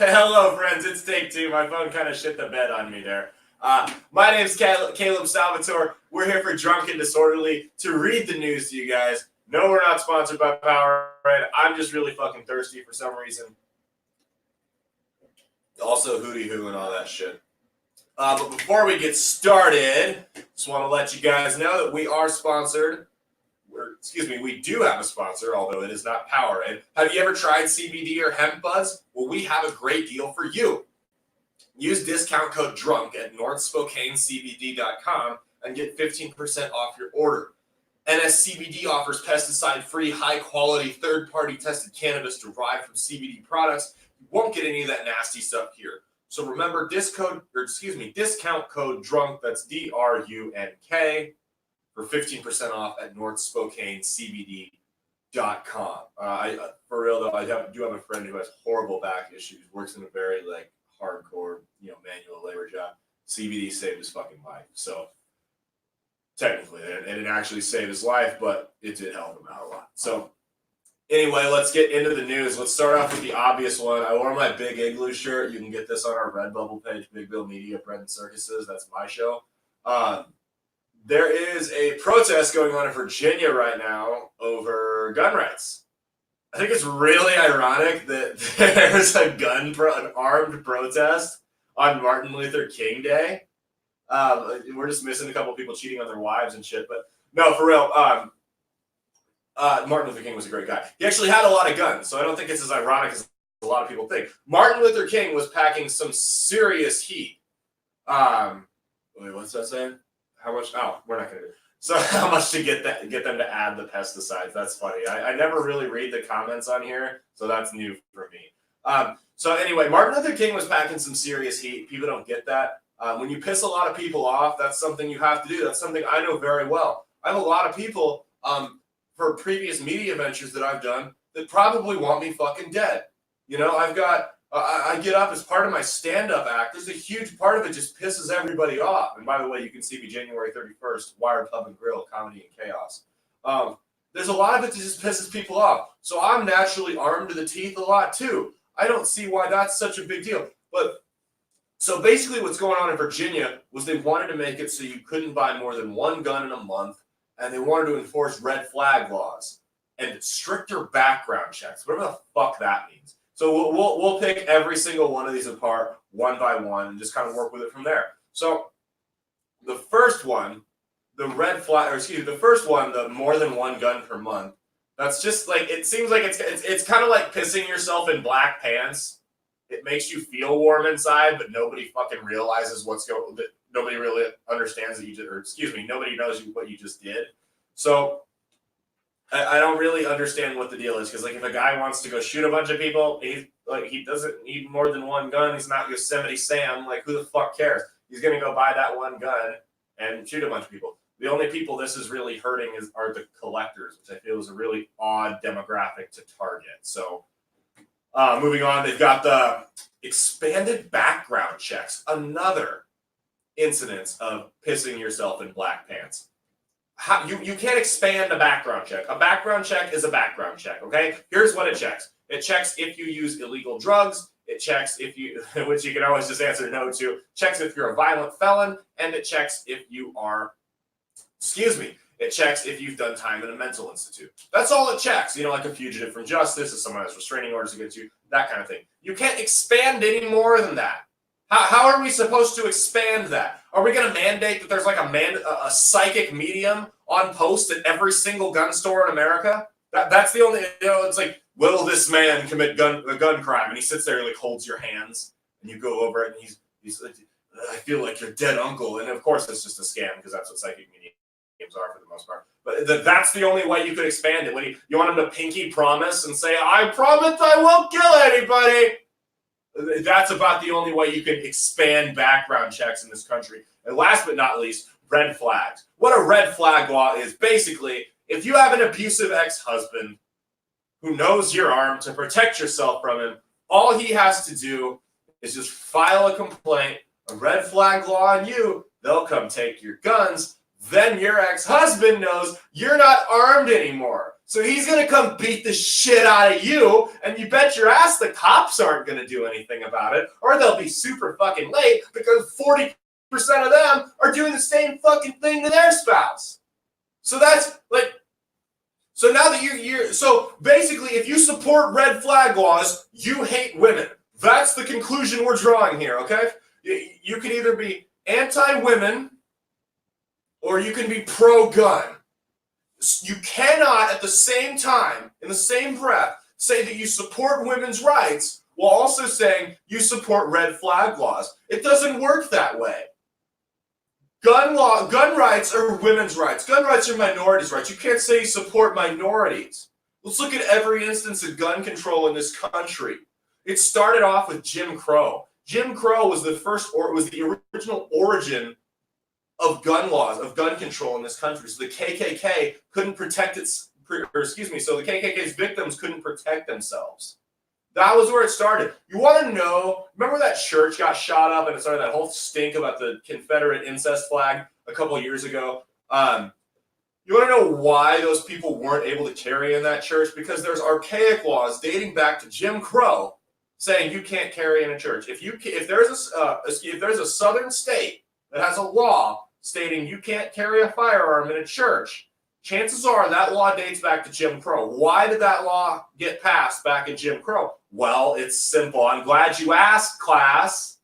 Hello, friends. It's take two. My phone kind of shit the bed on me there. My name's Caleb Salvatore. We're here for Drunk and Disorderly to read the news to you guys. No, we're not sponsored by Powerade. I'm just really fucking thirsty for some reason. Also, hootie hoo and all that shit. But before we get started, just want to let you guys know that we are sponsored. We do have a sponsor, although it is not Powerade. Have you ever tried CBD or hemp buds? Well, we have a great deal for you. Use discount code DRUNK at northspokanecbd.com and get 15% off your order. NSCBD offers pesticide-free, high-quality, third-party tested cannabis derived from CBD products. You won't get any of that nasty stuff here. So remember, discount code DRUNK, that's DRUNK, for 15% off at northspokanecbd.com. For real though, I do have a friend who has horrible back issues, works in a very hardcore, manual labor job. CBD saved his fucking life. So technically, it didn't actually save his life, but it did help him out a lot. So anyway, let's get into the news. Let's start off with the obvious one. I wore my Big Igloo shirt. You can get this on our Redbubble page, Big Bill Media, Bread and Circuses. That's my show. There is a protest going on in Virginia right now over gun rights. I think it's really ironic that there's an armed protest on Martin Luther King Day. We're just missing a couple people cheating on their wives and shit, but no, for real. Martin Luther King was a great guy. He actually had a lot of guns, so I don't think it's as ironic as a lot of people think. Martin Luther King was packing some serious heat. Wait, what's that saying? How much? Oh, we're not going to do it. So how much to get them to add the pesticides? That's funny. I never really read the comments on here, so that's new for me. So anyway, Martin Luther King was packing some serious heat. People don't get that. When you piss a lot of people off, that's something you have to do. That's something I know very well. I have a lot of people for previous media ventures that I've done that probably want me fucking dead. I've got... I get up as part of my stand-up act. There's a huge part of it just pisses everybody off. And by the way, you can see me January 31st, Wired Pub and Grill, Comedy and Chaos. There's a lot of it that just pisses people off. So I'm naturally armed to the teeth a lot too. I don't see why that's such a big deal. But so basically what's going on in Virginia was they wanted to make it so you couldn't buy more than one gun in a month, and they wanted to enforce red flag laws and stricter background checks, whatever the fuck that means. So we'll pick every single one of these apart one by one and just kind of work with it from there. So the first one, the more than one gun per month, that's just it seems like it's kind of like pissing yourself in black pants. It makes you feel warm inside, but nobody fucking realizes nobody really understands that you did, nobody knows what you just did. So I don't really understand what the deal is, because if a guy wants to go shoot a bunch of people, he doesn't need more than one gun. He's not Yosemite Sam. Who the fuck cares? He's gonna go buy that one gun and shoot a bunch of people. The only people this is really hurting are the collectors, which I feel is a really odd demographic to target. So moving on, they've got the expanded background checks. Another incidence of pissing yourself in black pants. You can't expand a background check. A background check is a background check, okay? Here's what it checks. It checks if you use illegal drugs. It checks if you, which you can always just answer no to. Checks if you're a violent felon. And it checks if you are, it checks if you've done time in a mental institute. That's all it checks. Like a fugitive from justice, if someone has restraining orders against you, that kind of thing. You can't expand any more than that. How are we supposed to expand that? Are we going to mandate that there's a psychic medium on post at every single gun store in America? That's the only, it's will this man commit a gun crime? And he sits there and holds your hands, and you go over it, and he's like, I feel like your dead uncle. And of course it's just a scam, because that's what psychic mediums are for the most part. But that's the only way you could expand it. When you want him to pinky promise and say, I promise I won't kill anybody. That's about the only way you can expand background checks in this country. And last but not least, red flags. What a red flag law is, basically, if you have an abusive ex-husband who knows you're armed to protect yourself from him, all he has to do is just file a complaint, a red flag law on you, they'll come take your guns, then your ex-husband knows you're not armed anymore. So he's going to come beat the shit out of you, and you bet your ass the cops aren't going to do anything about it, or they'll be super fucking late because 40% of them are doing the same fucking thing to their spouse. So that's like, so now that so basically if you support red flag laws, you hate women. That's the conclusion we're drawing here, okay? You can either be anti-women or you can be pro-gun. You cannot at the same time, in the same breath, say that you support women's rights while also saying you support red flag laws. It doesn't work that way. Gun rights are women's rights. Gun rights are minorities' rights. You can't say you support minorities. Let's look at every instance of gun control in this country. It started off with Jim Crow. Jim Crow was the original origin of gun laws, of gun control in this country. So the KKK couldn't protect so the KKK's victims couldn't protect themselves. That was where it started. You want to know, remember that church got shot up and it started that whole stink about the Confederate incest flag a couple of years ago? You want to know why those people weren't able to carry in that church? Because there's archaic laws dating back to Jim Crow saying you can't carry in a church. If there's a southern state that has a law stating you can't carry a firearm in a church, chances are that law dates back to Jim Crow. Why did that law get passed back in Jim Crow? Well, it's simple. I'm glad you asked, class.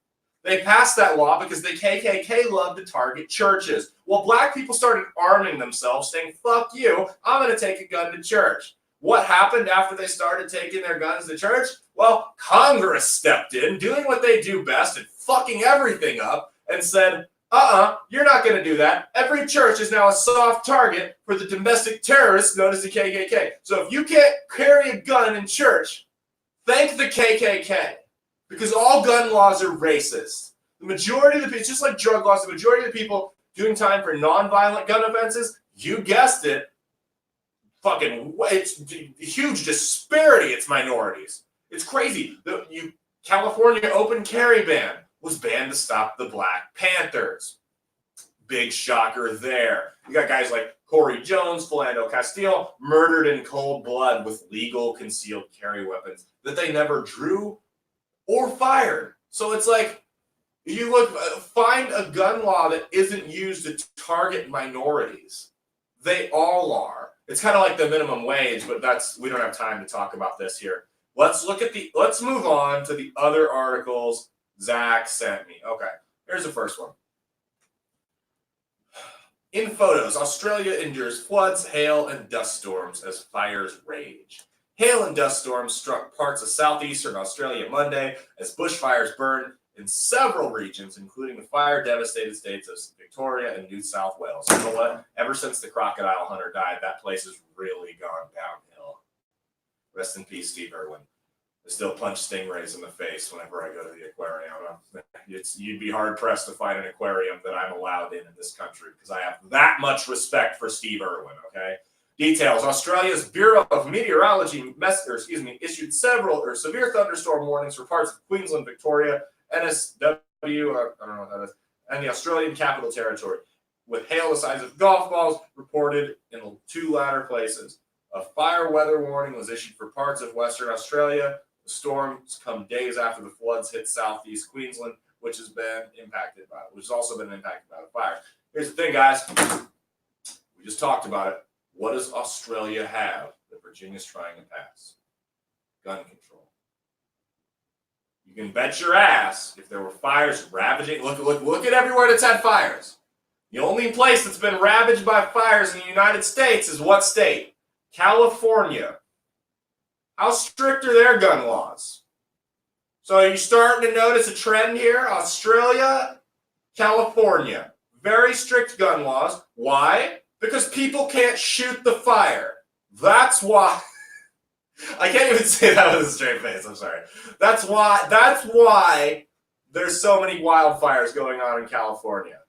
They passed that law because the KKK loved to target churches. Well, black people started arming themselves, saying, fuck you, I'm going to take a gun to church. What happened after they started taking their guns to church? Well, Congress stepped in, doing what they do best and fucking everything up, and said, you're not going to do that. Every church is now a soft target for the domestic terrorists known as the KKK. So if you can't carry a gun in church, thank the KKK. Because all gun laws are racist. The majority of the people, it's just like drug laws, the majority of the people doing time for non-violent gun offenses, you guessed it, it's huge disparity, it's minorities. It's crazy. California open carry ban was banned to stop the Black Panthers. Big shocker there. You got guys like Corey Jones, Philando Castile, murdered in cold blood with legal concealed carry weapons that they never drew or fired. So it's like, find a gun law that isn't used to target minorities. They all are. It's kind of like the minimum wage, but we don't have time to talk about this here. Let's move on to the other articles Zach sent me. Okay, here's the first one. In photos, Australia endures floods, hail, and dust storms as fires rage. Hail and dust storms struck parts of southeastern Australia Monday as bushfires burned in several regions, including the fire-devastated states of Victoria and New South Wales. You know what? Ever since the crocodile hunter died, that place has really gone downhill. Rest in peace, Steve Irwin. I still punch stingrays in the face whenever I go to the aquarium. You'd be hard-pressed to find an aquarium that I'm allowed in this country because I have that much respect for Steve Irwin, okay? Details. Australia's Bureau of Meteorology issued severe thunderstorm warnings for parts of Queensland, Victoria, NSW, I don't know what that is, and the Australian Capital Territory, with hail the size of golf balls reported in the two latter places. A fire weather warning was issued for parts of Western Australia. The storms come days after the floods hit southeast Queensland, which has also been impacted by the fire. Here's the thing, guys. We just talked about it. What does Australia have that Virginia's trying to pass? Gun control. You can bet your ass if there were fires ravaging. Look at everywhere that's had fires. The only place that's been ravaged by fires in the United States is what state? California. How strict are their gun laws? So are you starting to notice a trend here? Australia, California. Very strict gun laws. Why? Because people can't shoot the fire. That's why. I can't even say that with a straight face. I'm sorry. That's why there's so many wildfires going on in California.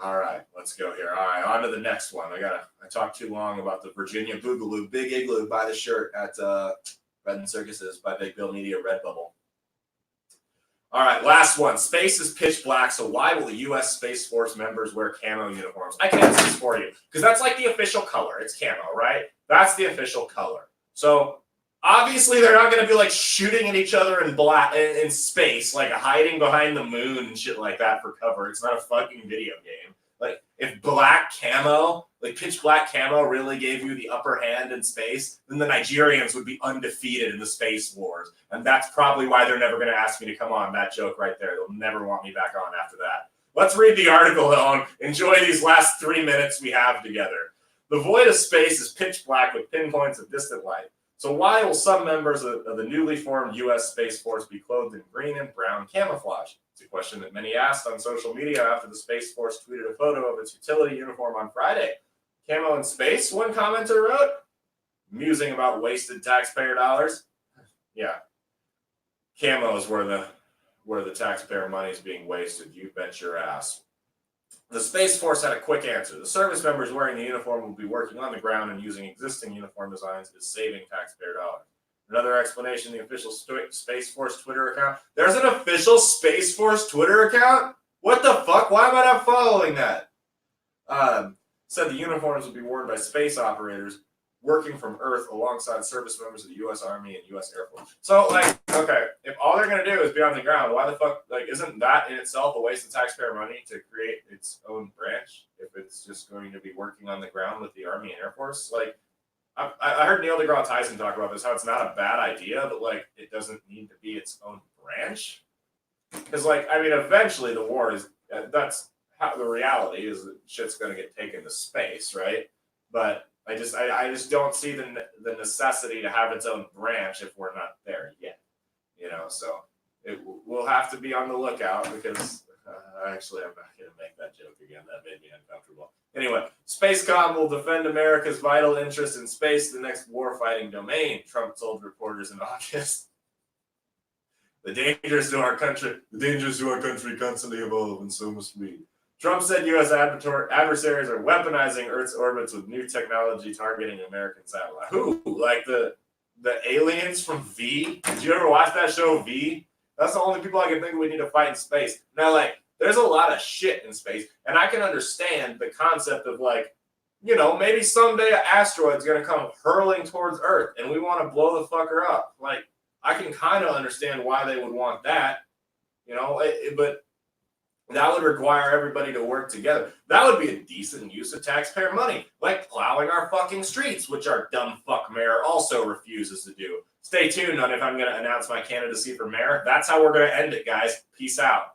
All right, let's go here. All right, on to the next one. I talked too long about the Virginia Boogaloo, Big Igloo. Buy the shirt at Red and Circuses by Big Bill Media, Redbubble. All right, last one. Space is pitch black, so why will the U.S. Space Force members wear camo uniforms? I can answer this for you, because that's like the official color. It's camo, right? That's the official color. So obviously they're not going to be like shooting at each other in black in space, like hiding behind the moon and shit like that for cover. It's not a fucking video game. Like, if black camo, like pitch black camo, really gave you the upper hand in space, then the Nigerians would be undefeated in the space wars. And that's probably why they're never going to ask me to come on. That joke right there. They'll never want me back on after that. Let's read the article, though, and enjoy these last 3 minutes we have together. The void of space is pitch black with pinpoints of distant light. So why will some members of the newly formed U.S. Space Force be clothed in green and brown camouflage? It's a question that many asked on social media after the Space Force tweeted a photo of its utility uniform on Friday. Camo in space, one commenter wrote. Musing about wasted taxpayer dollars. Yeah. Camo is where the taxpayer money is being wasted. You bet your ass. The Space Force had a quick answer. The service members wearing the uniform will be working on the ground and using existing uniform designs is saving taxpayer dollars. Another explanation, the official Space Force Twitter account. There's an official Space Force Twitter account? What the fuck? Why am I not following that? Said the uniforms will be worn by space operators working from Earth alongside service members of the U.S. Army and U.S. Air Force. So, like, okay, if all they're going to do is be on the ground, why the fuck, like, isn't that in itself a waste of taxpayer money to create its own branch if it's just going to be working on the ground with the Army and Air Force? Like, I heard Neil deGrasse Tyson talk about this, how it's not a bad idea, but, like, it doesn't need to be its own branch. Because, like, I mean, eventually the war is, that's how the reality is that shit's going to get taken to space, right? But I just don't see the necessity to have its own branch if we're not there yet, you know. So we'll have to be on the lookout because actually I'm not going to make that joke again. That made me uncomfortable. Anyway, Spacecom will defend America's vital interest in space, the next war-fighting domain. Trump told reporters in August. The dangers to our country constantly evolve, and so must we. Trump said U.S. adversaries are weaponizing Earth's orbits with new technology targeting American satellites. Who? Like the aliens from V? Did you ever watch that show, V? That's the only people I can think we need to fight in space. Now, like, there's a lot of shit in space, and I can understand the concept of, like, you know, maybe someday an asteroid's going to come hurling towards Earth, and we want to blow the fucker up. Like, I can kind of understand why they would want that, you know, but that would require everybody to work together. That would be a decent use of taxpayer money, like plowing our fucking streets, which our dumb fuck mayor also refuses to do. Stay tuned on if I'm going to announce my candidacy for mayor. That's how we're going to end it, guys. Peace out.